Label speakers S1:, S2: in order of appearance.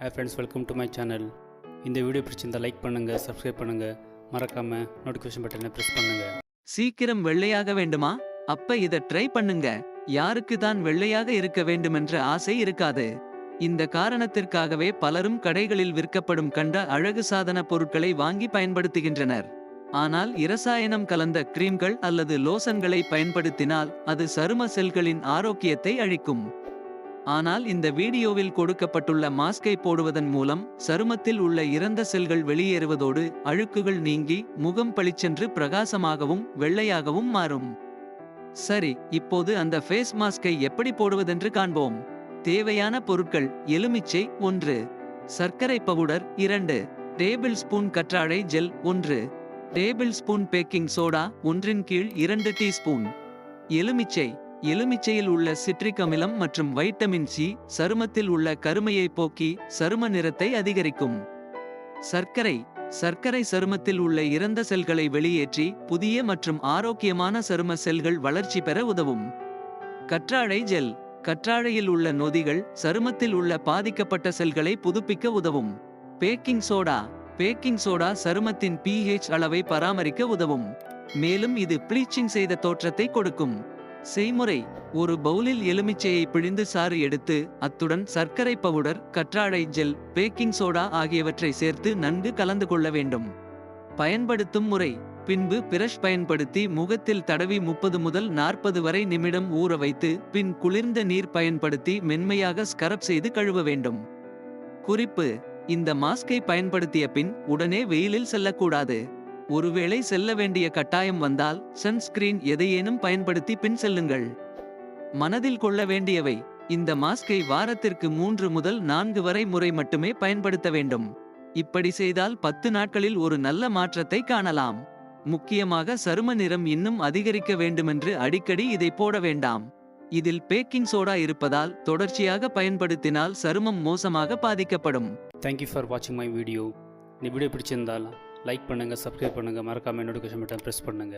S1: Hi friends, welcome to my channel. இந்த video பிடிச்சிருந்தா like பண்ணுங்க, சப்ஸ்கிரைப் பண்ணுங்க, மறக்காம நோட்டிஃபிகேஷன் பட்டனை பிரஸ் பண்ணுங்க.
S2: சீக்கிரம் வெள்ளையாக வேண்டுமா? அப்ப இத ட்ரை பண்ணுங்க. யாருக்கு தான் வெள்ளையாக இருக்க வேண்டுமென்ற ஆசை இருக்காது. இந்த காரணத்திற்காகவே பலரும் கடைகளில் விற்கப்படும் கண்ட அழகு சாதன பொருட்களை வாங்கி பயன்படுத்துகின்றனர். ஆனால் இரசாயனம் கலந்த கிரீம்கள் அல்லது லோசன்களை பயன்படுத்தினால் அது சரும செல்களின் ஆரோக்கியத்தை அழிக்கும். ஆனால் இந்த வீடியோவில் கொடுக்கப்பட்டுள்ள மாஸ்கை போடுவதன் மூலம் சருமத்தில் உள்ள இறந்த செல்கள் வெளியேறுவதோடு அழுக்குகள் நீங்கி முகம் பளிச்சென்று பிரகாசமாகவும் வெள்ளையாகவும் மாறும். சரி, இப்போது அந்த ஃபேஸ் மாஸ்கை எப்படி போடுவதென்று காண்போம். தேவையான பொருட்கள்: எலுமிச்சை 1, சர்க்கரை பவுடர் 2, டேபிள் ஸ்பூன் கற்றாழை gel 1, table spoon baking soda 1/2 teaspoon. எலுமிச்சை: எலுமிச்சையில் உள்ள சிட்ரிக் அமிலம் மற்றும் வைட்டமின் சி சருமத்தில் உள்ள கருமையை போக்கி சரும நிறத்தை அதிகரிக்கும். சர்க்கரை: சர்க்கரை சருமத்தில் உள்ள இறந்த செல்களை வெளியேற்றி புதிய மற்றும் ஆரோக்கியமான சரும செல்கள் வளர்ச்சி பெற உதவும். கற்றாழை ஜெல்: கற்றாழையில் உள்ள நொதிகள் சருமத்தில் உள்ள பாதிக்கப்பட்ட செல்களை புதுப்பிக்க உதவும். பேக்கிங் சோடா: பேக்கிங் சோடா சருமத்தின் pH அளவை பராமரிக்க உதவும். மேலும் இது ப்ளீச்சிங் செய்த தோற்றத்தை கொடுக்கும். செய்முறை: ஒரு பவுலில் எலுமிச்சையை பிழிந்து சாறு எடுத்து அத்துடன் சர்க்கரை பவுடர், கற்றாழை ஜெல், பேக்கிங் சோடா ஆகியவற்றை சேர்த்து நன்கு கலந்து கொள்ள வேண்டும். பயன்படுத்தும் முறை: பின்பு பிரஷ் பயன்படுத்தி முகத்தில் தடவி 30 முதல் 40 வரை நிமிடம் ஊற வைத்து பின் குளிர்ந்த நீர் பயன்படுத்தி மென்மையாக ஸ்கரப் செய்து கழுவ வேண்டும். குறிப்பு: இந்த மாஸ்கை பயன்படுத்திய பின் உடனே வெயிலில் செல்லக்கூடாது. ஒருவேளை செல்ல வேண்டிய கட்டாயம் வந்தால் சன்ஸ்கிரீன் எதையேனும் பயன்படுத்தி பின் செல்லுங்கள். மனதில் கொள்ள வேண்டியவை: இந்த மாஸ்கை வாரத்திற்கு 3 முதல் 4 வரை முறை மட்டுமே பயன்படுத்த வேண்டும். இப்படி செய்தால் 10 நாட்களில் ஒரு நல்ல மாற்றத்தை காணலாம். முக்கியமாக சரும நிறம் இன்னும் அதிகரிக்க வேண்டுமென்று அடிக்கடி இதை போட வேண்டாம். இதில் பேக்கிங் சோடா இருப்பதால் தொடர்ச்சியாக பயன்படுத்தினால் சருமம் மோசமாக பாதிக்கப்படும்.
S1: Thank you for watching my video. இந்த வீடியோ பிடிச்சிருந்தால் லைக் பண்ணுங்க, சப்ஸ்கிரைப் பண்ணுங்க, மறக்காம நோட்டிஃபிகேஷன் பட்டன் பிரஸ் பண்ணுங்க.